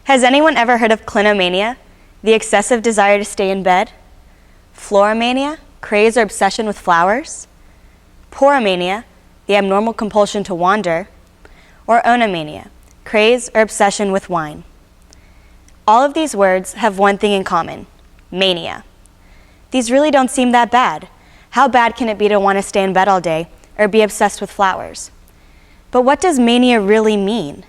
Has anyone ever heard of clinomania, the excessive desire to stay in bed? Floromania, craze or obsession with flowers? Poromania, the abnormal compulsion to wander? Or onomania, craze or obsession with wine? All of these words have one thing in common: mania. These really don't seem that bad. How bad can it be to want to stay in bed all day or be obsessed with flowers? But what does mania really mean?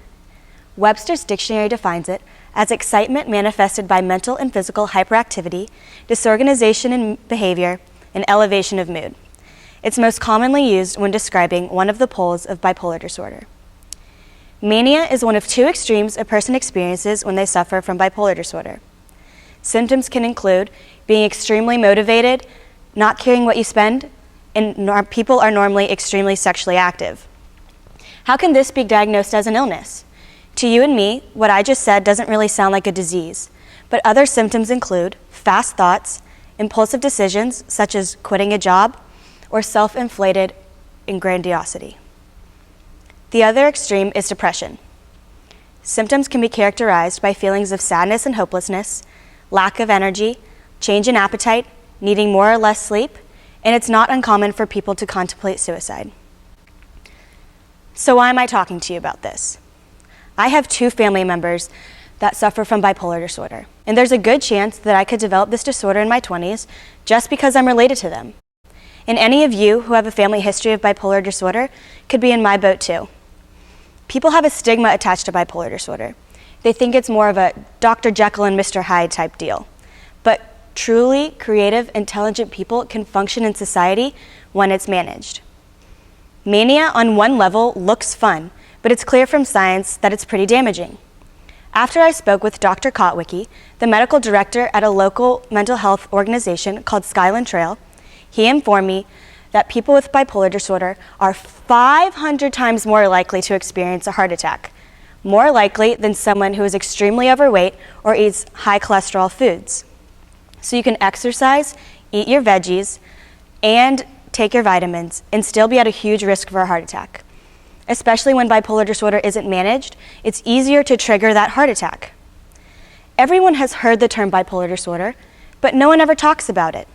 Webster's dictionary defines it as excitement manifested by mental and physical hyperactivity, disorganization in behavior, and elevation of mood. It's most commonly used when describing one of the poles of bipolar disorder. Mania is one of two extremes a person experiences when they suffer from bipolar disorder. Symptoms can include being extremely motivated, not caring what you spend, and people are normally extremely sexually active. How can this be diagnosed as an illness? To you and me, what I just said doesn't really sound like a disease, but other symptoms include fast thoughts, impulsive decisions such as quitting a job, or self-inflated grandiosity. The other extreme is depression. Symptoms can be characterized by feelings of sadness and hopelessness, lack of energy, change in appetite, needing more or less sleep, and it's not uncommon for people to contemplate suicide. So why am I talking to you about this? I have two family members that suffer from bipolar disorder, and there's a good chance that I could develop this disorder in my 20s just because I'm related to them. And any of you who have a family history of bipolar disorder could be in my boat too. People have a stigma attached to bipolar disorder. They think it's more of a Dr. Jekyll and Mr. Hyde type deal. But truly creative, intelligent people can function in society when it's managed. Mania on one level looks fun, but it's clear from science that it's pretty damaging. After I spoke with Dr. Kotwicki, the medical director at a local mental health organization called Skyland Trail, he informed me that people with bipolar disorder are 500 times more likely to experience a heart attack, more likely than someone who is extremely overweight or eats high cholesterol foods. So you can exercise, eat your veggies, and take your vitamins and still be at a huge risk for a heart attack. Especially when bipolar disorder isn't managed, it's easier to trigger that heart attack. Everyone has heard the term bipolar disorder, but no one ever talks about it.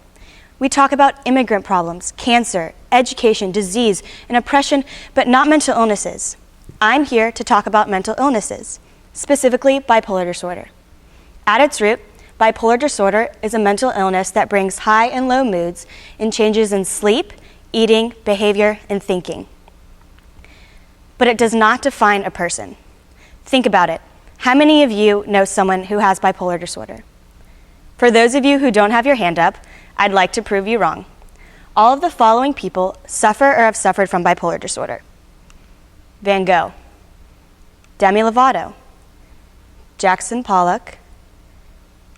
We talk about immigrant problems, cancer, education, disease, and oppression, but not mental illnesses. I'm here to talk about mental illnesses, specifically bipolar disorder. At its root, bipolar disorder is a mental illness that brings high and low moods and changes in sleep, eating, behavior, and thinking. But it does not define a person. Think about it. How many of you know someone who has bipolar disorder? For those of you who don't have your hand up, I'd like to prove you wrong. All of the following people suffer or have suffered from bipolar disorder: Van Gogh, Demi Lovato, Jackson Pollock,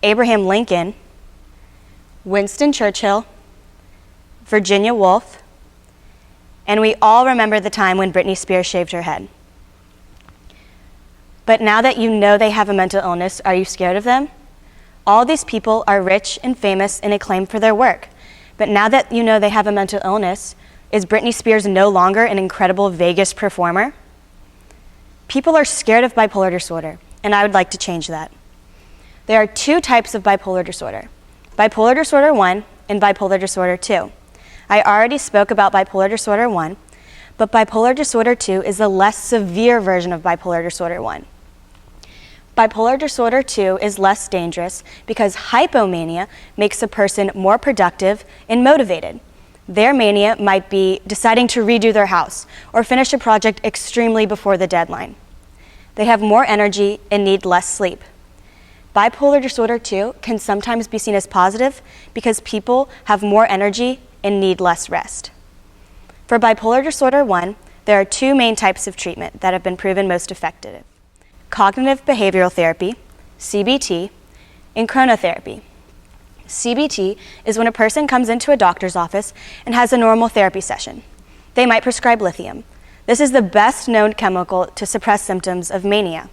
Abraham Lincoln, Winston Churchill, Virginia Woolf, and we all remember the time when Britney Spears shaved her head. But now that you know they have a mental illness, are you scared of them? All these people are rich and famous and acclaimed for their work. But now that you know they have a mental illness, is Britney Spears no longer an incredible Vegas performer? People are scared of bipolar disorder, and I would like to change that. There are two types of bipolar disorder: bipolar disorder 1 and bipolar disorder 2. I already spoke about bipolar disorder 1, but bipolar disorder 2 is a less severe version of bipolar disorder 1. Bipolar disorder 2 is less dangerous because hypomania makes a person more productive and motivated. Their mania might be deciding to redo their house or finish a project extremely before the deadline. They have more energy and need less sleep. Bipolar disorder 2 can sometimes be seen as positive because people have more energy and need less rest. For bipolar disorder 1, there are two main types of treatment that have been proven most effective: cognitive behavioral therapy, CBT, and chronotherapy. CBT is when a person comes into a doctor's office and has a normal therapy session. They might prescribe lithium. This is the best known chemical to suppress symptoms of mania.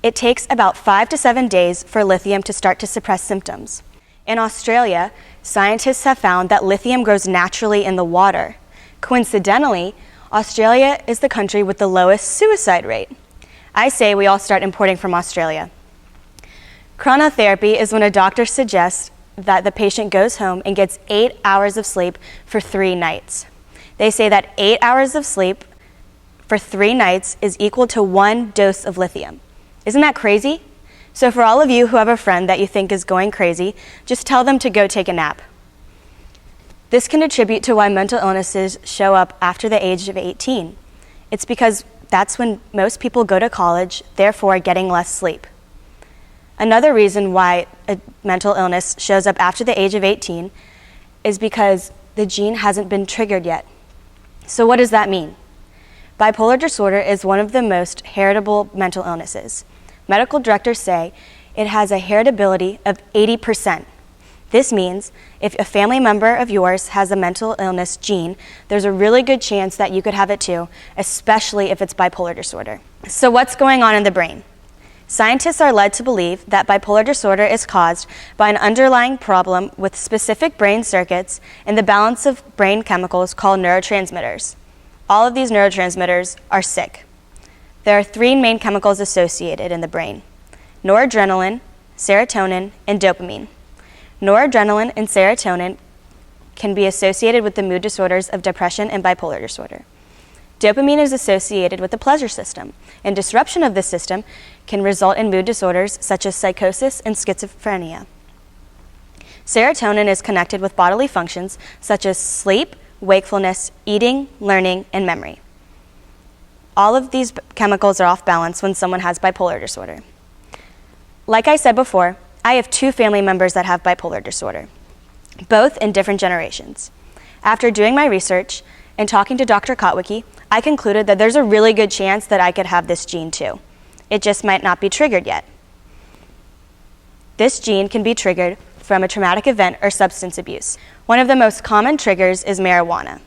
It takes about 5 to 7 days for lithium to start to suppress symptoms. In Australia, scientists have found that lithium grows naturally in the water. Coincidentally, Australia is the country with the lowest suicide rate. I say we all start importing from Australia. Chronotherapy is when a doctor suggests that the patient goes home and gets 8 hours of sleep for 3 nights. They say that 8 hours of sleep for 3 nights is equal to 1 dose of lithium. Isn't that crazy? So for all of you who have a friend that you think is going crazy, just tell them to go take a nap. This can attribute to why mental illnesses show up after the age of 18. It's because that's when most people go to college, therefore getting less sleep. Another reason why a mental illness shows up after the age of 18 is because the gene hasn't been triggered yet. So what does that mean? Bipolar disorder is one of the most heritable mental illnesses. Medical directors say it has a heritability of 80%. This means if a family member of yours has a mental illness gene, there's a really good chance that you could have it too, especially if it's bipolar disorder. So what's going on in the brain? Scientists are led to believe that bipolar disorder is caused by an underlying problem with specific brain circuits and the balance of brain chemicals called neurotransmitters. All of these neurotransmitters are sick. There are 3 main chemicals associated in the brain: noradrenaline, serotonin, and dopamine. Noradrenaline and serotonin can be associated with the mood disorders of depression and bipolar disorder. Dopamine is associated with the pleasure system, and disruption of this system can result in mood disorders such as psychosis and schizophrenia. Serotonin is connected with bodily functions such as sleep, wakefulness, eating, learning, and memory. All of these chemicals are off balance when someone has bipolar disorder. Like I said before, I have 2 family members that have bipolar disorder, both in different generations. After doing my research and talking to Dr. Kotwicki, I concluded that there's a really good chance that I could have this gene too. It just might not be triggered yet. This gene can be triggered from a traumatic event or substance abuse. One of the most common triggers is marijuana.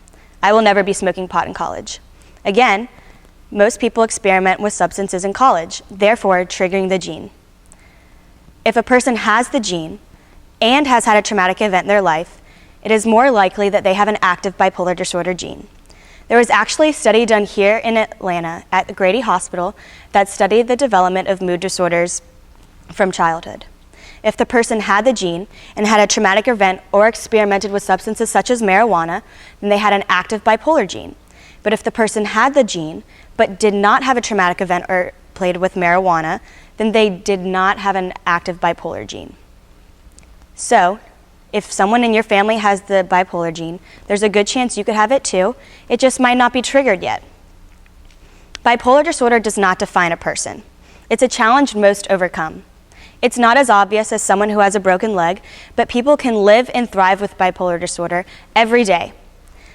I will never be smoking pot in college. Again, most people experiment with substances in college, therefore triggering the gene. If a person has the gene and has had a traumatic event in their life, it is more likely that they have an active bipolar disorder gene. There was actually a study done here in Atlanta at the Grady Hospital that studied the development of mood disorders from childhood. If the person had the gene and had a traumatic event or experimented with substances such as marijuana, then they had an active bipolar gene. But if the person had the gene but did not have a traumatic event or played with marijuana, then they did not have an active bipolar gene. So, if someone in your family has the bipolar gene, there's a good chance you could have it too. It just might not be triggered yet. Bipolar disorder does not define a person. It's a challenge most overcome. It's not as obvious as someone who has a broken leg, but people can live and thrive with bipolar disorder every day.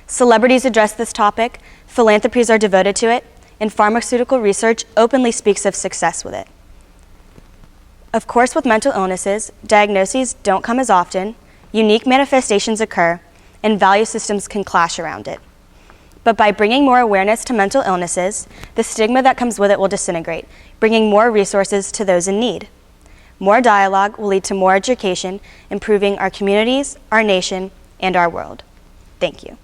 Celebrities address this topic, philanthropies are devoted to it, and pharmaceutical research openly speaks of success with it. Of course, with mental illnesses, diagnoses don't come as often, unique manifestations occur, and value systems can clash around it. But by bringing more awareness to mental illnesses, the stigma that comes with it will disintegrate, bringing more resources to those in need. More dialogue will lead to more education, improving our communities, our nation, and our world. Thank you.